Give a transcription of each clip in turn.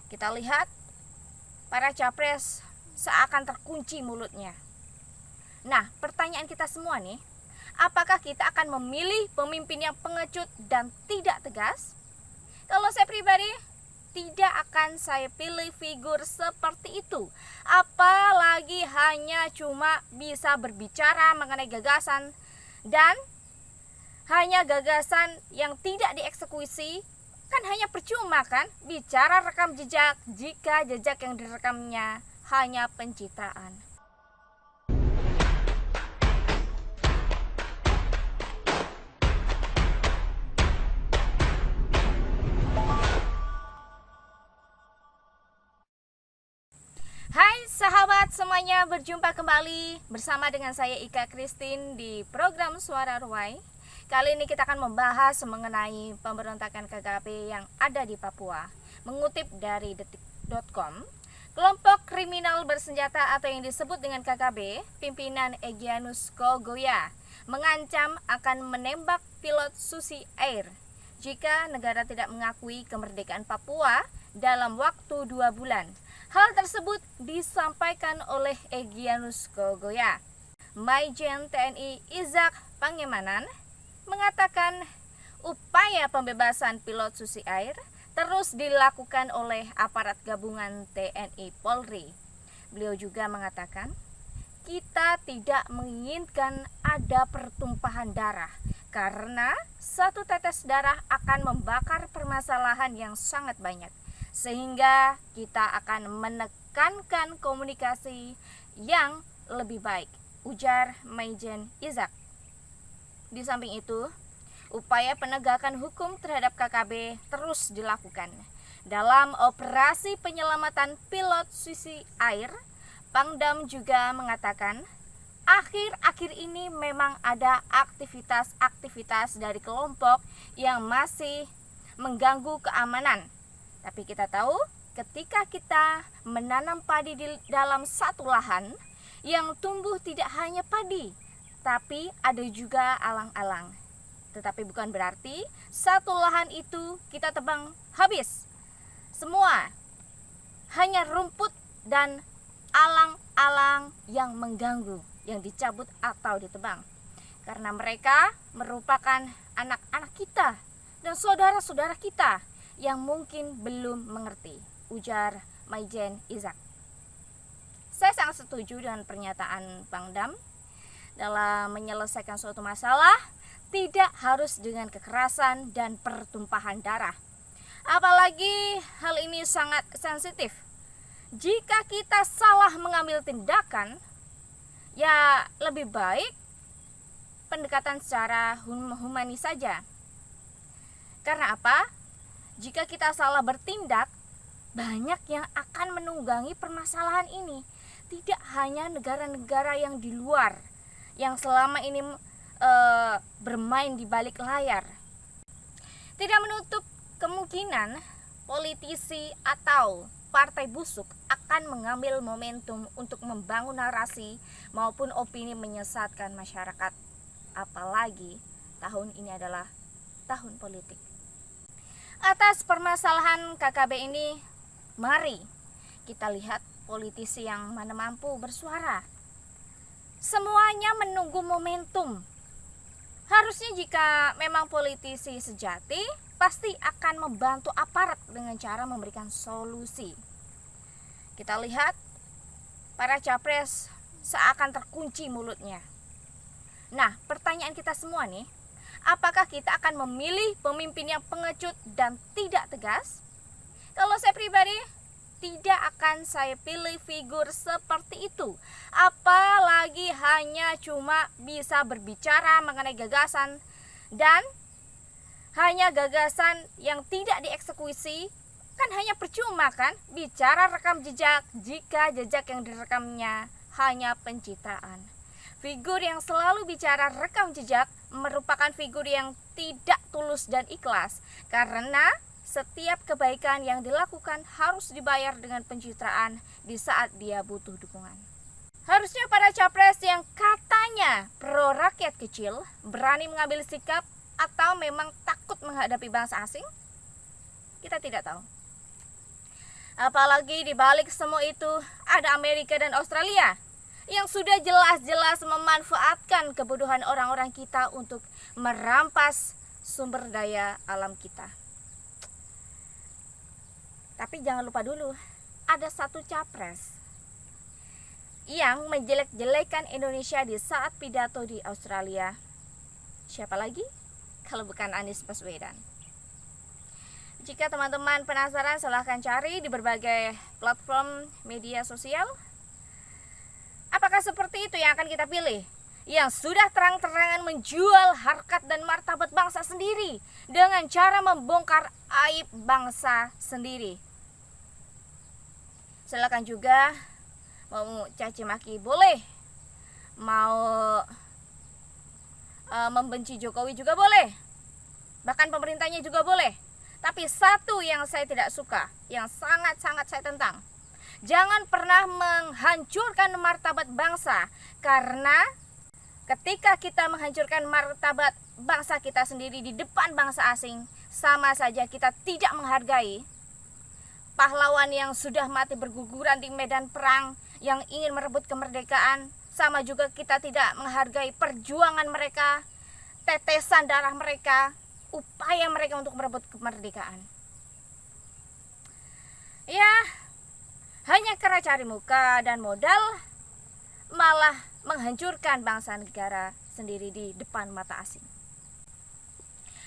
Kita lihat para capres seakan terkunci mulutnya. Nah, pertanyaan kita semua nih, apakah kita akan memilih pemimpin yang pengecut dan tidak tegas? Kalau saya pribadi, tidak akan saya pilih figur seperti itu. Apalagi hanya cuma bisa berbicara mengenai gagasan dan hanya gagasan yang tidak dieksekusi. Kan hanya percuma kan bicara rekam jejak jika jejak yang direkamnya hanya pencitraan. Hai sahabat semuanya, berjumpa kembali bersama dengan saya Ika Christine di program Suara Ruai. Kali ini kita akan membahas mengenai pemberontakan KKB yang ada di Papua. Mengutip dari detik.com, kelompok kriminal bersenjata atau yang disebut dengan KKB, pimpinan Egyanus Kogoya, mengancam akan menembak pilot Susi Air jika negara tidak mengakui kemerdekaan Papua dalam waktu 2 bulan. Hal tersebut disampaikan oleh Egyanus Kogoya. Maijen TNI Izak Pangemanan mengatakan upaya pembebasan pilot Susi Air terus dilakukan oleh aparat gabungan TNI Polri. Beliau juga mengatakan, kita tidak menginginkan ada pertumpahan darah karena satu tetes darah akan membakar permasalahan yang sangat banyak. Sehingga kita akan menekankan komunikasi yang lebih baik, ujar Maijen Izak. Di samping itu, upaya penegakan hukum terhadap KKB terus dilakukan. Dalam operasi penyelamatan pilot Susi Air, Pangdam juga mengatakan, akhir-akhir ini memang ada aktivitas-aktivitas dari kelompok yang masih mengganggu keamanan. Tapi kita tahu, ketika kita menanam padi di dalam satu lahan, yang tumbuh tidak hanya padi, tapi ada juga alang-alang. Tetapi bukan berarti satu lahan itu kita tebang habis. Semua hanya rumput dan alang-alang yang mengganggu, yang dicabut atau ditebang. Karena mereka merupakan anak-anak kita dan saudara-saudara kita yang mungkin belum mengerti, ujar Maijen Izak. Saya sangat setuju dengan pernyataan Pangdam. Dalam menyelesaikan suatu masalah, tidak harus dengan kekerasan dan pertumpahan darah. Apalagi hal ini sangat sensitif. Jika kita salah mengambil tindakan, ya lebih baik pendekatan secara humanis saja. Karena apa? Jika kita salah bertindak, banyak yang akan menunggangi permasalahan ini. Tidak hanya negara-negara yang di luar, yang selama ini bermain di balik layar. Tidak menutup kemungkinan politisi atau partai busuk akan mengambil momentum untuk membangun narasi maupun opini menyesatkan masyarakat. Apalagi tahun ini adalah tahun politik. Atas permasalahan KKB ini, mari kita lihat politisi yang mana mampu bersuara. Semuanya menunggu momentum. Harusnya jika memang politisi sejati, pasti akan membantu aparat dengan cara memberikan solusi. Kita lihat para capres seakan terkunci mulutnya. Nah, pertanyaan kita semua nih, apakah kita akan memilih pemimpin yang pengecut dan tidak tegas? Kalau saya pribadi, tidak akan saya pilih figur seperti itu. Apalagi hanya cuma bisa berbicara mengenai gagasan dan hanya gagasan yang tidak dieksekusi. Kan hanya percuma kan bicara rekam jejak jika jejak yang direkamnya hanya pencitraan. Figur yang selalu bicara rekam jejak merupakan figur yang tidak tulus dan ikhlas, karena setiap kebaikan yang dilakukan harus dibayar dengan pencitraan di saat dia butuh dukungan. Harusnya para capres yang katanya pro rakyat kecil berani mengambil sikap atau memang takut menghadapi bangsa asing? Kita tidak tahu. Apalagi di balik semua itu ada Amerika dan Australia yang sudah jelas-jelas memanfaatkan kebodohan orang-orang kita untuk merampas sumber daya alam kita. Tapi jangan lupa dulu, ada satu capres yang menjelek-jelekan Indonesia di saat pidato di Australia. Siapa lagi? Kalau bukan Anies Baswedan. Jika teman-teman penasaran, silahkan cari di berbagai platform media sosial. Apakah seperti itu yang akan kita pilih? Yang sudah terang-terangan menjual harkat dan martabat bangsa sendiri dengan cara membongkar aib bangsa sendiri. Silakan juga, mau caci maki boleh, mau membenci Jokowi juga boleh, bahkan pemerintahnya juga boleh. Tapi satu yang saya tidak suka, yang sangat-sangat saya tentang, jangan pernah menghancurkan martabat bangsa. Karena ketika kita menghancurkan martabat bangsa kita sendiri di depan bangsa asing, sama saja kita tidak menghargai pahlawan yang sudah mati berguguran di medan perang, yang ingin merebut kemerdekaan. Sama juga kita tidak menghargai perjuangan mereka, tetesan darah mereka, upaya mereka untuk merebut kemerdekaan. Ya, hanya karena cari muka dan modal, malah menghancurkan bangsa negara sendiri di depan mata asing.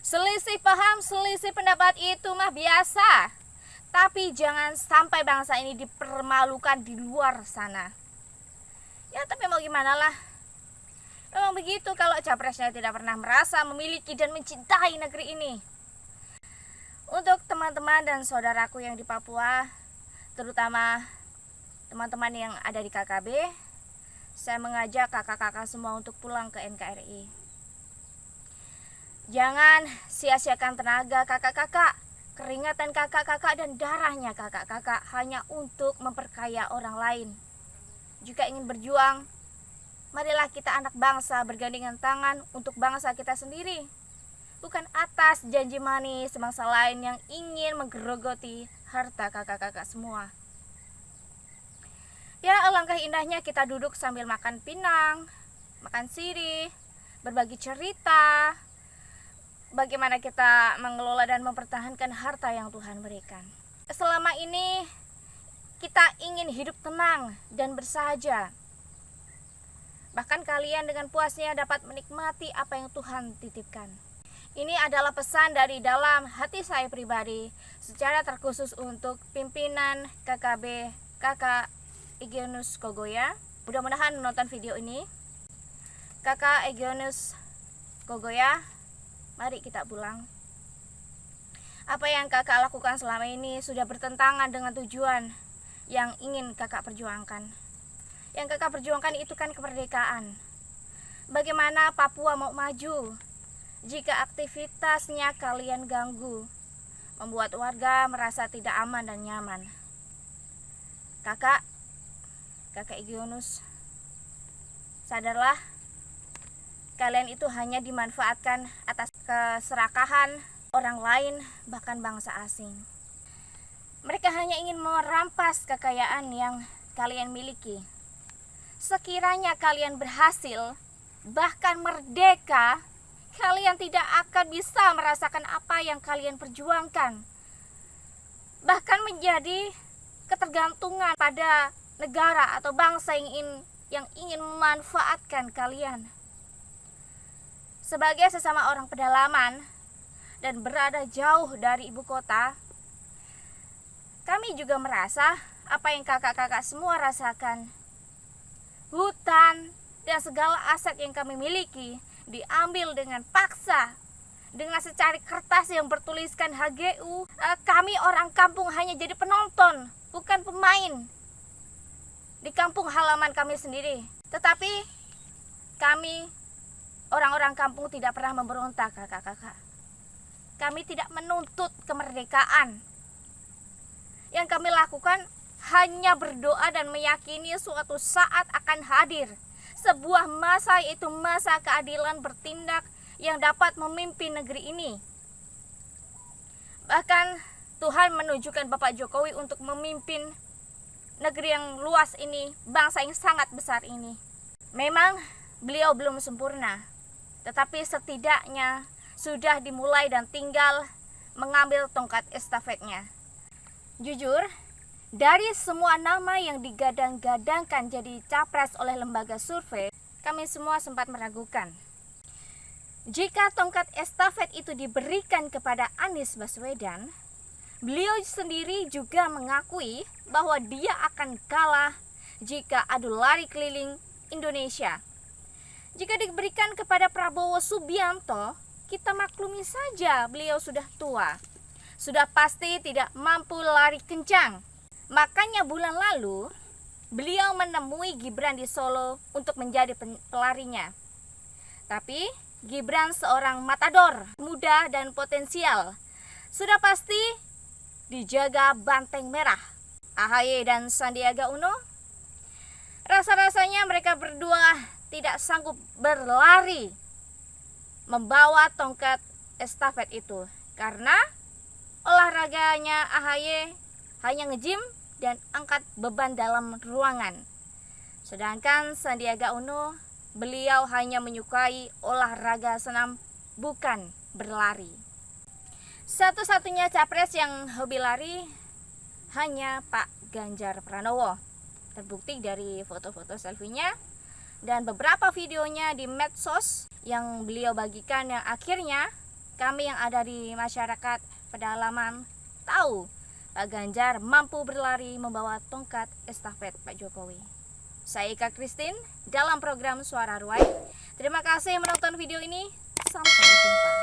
Selisih paham, selisih pendapat itu mah biasa. Tapi jangan sampai bangsa ini dipermalukan di luar sana. Ya, tapi mau gimana lah. Memang begitu kalau capresnya tidak pernah merasa memiliki dan mencintai negeri ini. Untuk teman-teman dan saudaraku yang di Papua, terutama teman-teman yang ada di KKB, saya mengajak kakak-kakak semua untuk pulang ke NKRI. Jangan sia-siakan tenaga kakak-kakak, keringatan kakak-kakak dan darahnya kakak-kakak hanya untuk memperkaya orang lain. Jika ingin berjuang, marilah kita anak bangsa bergandengan tangan untuk bangsa kita sendiri, bukan atas janji manis bangsa lain yang ingin menggerogoti harta kakak-kakak semua. Ya, alangkah indahnya kita duduk sambil makan pinang, makan sirih, berbagi cerita, bagaimana kita mengelola dan mempertahankan harta yang Tuhan berikan. Selama ini kita ingin hidup tenang dan bersahaja. Bahkan kalian dengan puasnya dapat menikmati apa yang Tuhan titipkan. Ini adalah pesan dari dalam hati saya pribadi, secara terkhusus untuk pimpinan KKB, Kakak Egionus Kogoya. Mudah-mudahan menonton video ini. Kakak Egionus Kogoya, mari kita pulang. Apa yang kakak lakukan selama ini sudah bertentangan dengan tujuan yang ingin kakak perjuangkan. Yang kakak perjuangkan itu kan kemerdekaan. Bagaimana Papua mau maju jika aktivitasnya kalian ganggu, membuat warga merasa tidak aman dan nyaman? Kakak Egionus, sadarlah, kalian itu hanya dimanfaatkan atas keserakahan orang lain, bahkan bangsa asing. Mereka hanya ingin merampas kekayaan yang kalian miliki. Sekiranya kalian berhasil, bahkan merdeka, kalian tidak akan bisa merasakan apa yang kalian perjuangkan. Bahkan menjadi ketergantungan pada negara atau bangsa yang ingin memanfaatkan kalian. Sebagai sesama orang pedalaman dan berada jauh dari ibu kota, kami juga merasa apa yang kakak-kakak semua rasakan. Hutan dan segala aset yang kami miliki diambil dengan paksa, dengan secari kertas yang bertuliskan HGU. Kami orang kampung hanya jadi penonton, bukan pemain di kampung halaman kami sendiri. Tetapi kami orang-orang kampung tidak pernah memberontak, kakak-kakak. Kami tidak menuntut kemerdekaan. Yang kami lakukan hanya berdoa dan meyakini suatu saat akan hadir sebuah masa, yaitu masa keadilan bertindak yang dapat memimpin negeri ini. Bahkan Tuhan menunjukkan Bapak Jokowi untuk memimpin negeri yang luas ini, bangsa yang sangat besar ini. Memang beliau belum sempurna, tetapi setidaknya sudah dimulai dan tinggal mengambil tongkat estafetnya. Jujur, dari semua nama yang digadang-gadangkan jadi capres oleh lembaga survei, kami semua sempat meragukan. Jika tongkat estafet itu diberikan kepada Anies Baswedan, beliau sendiri juga mengakui bahwa dia akan kalah jika adu lari keliling Indonesia. Jika diberikan kepada Prabowo Subianto, kita maklumi saja beliau sudah tua. Sudah pasti tidak mampu lari kencang. Makanya bulan lalu, beliau menemui Gibran di Solo untuk menjadi pelarinya. Tapi Gibran seorang matador, muda dan potensial. Sudah pasti dijaga banteng merah, AHY dan Sandiaga Uno. Rasa-rasanya mereka berdua tidak sanggup berlari membawa tongkat estafet itu, karena olahraganya AHY hanya nge-gym dan angkat beban dalam ruangan. Sedangkan Sandiaga Uno, beliau hanya menyukai olahraga senam, bukan berlari. Satu-satunya capres yang hobi lari hanya Pak Ganjar Pranowo. Terbukti dari foto-foto selfie-nya dan beberapa videonya di medsos yang beliau bagikan, yang akhirnya kami yang ada di masyarakat pedalaman tahu Pak Ganjar mampu berlari membawa tongkat estafet Pak Jokowi. Saya Ika Christine dalam program Suara Ruai. Terima kasih menonton video ini. Sampai jumpa.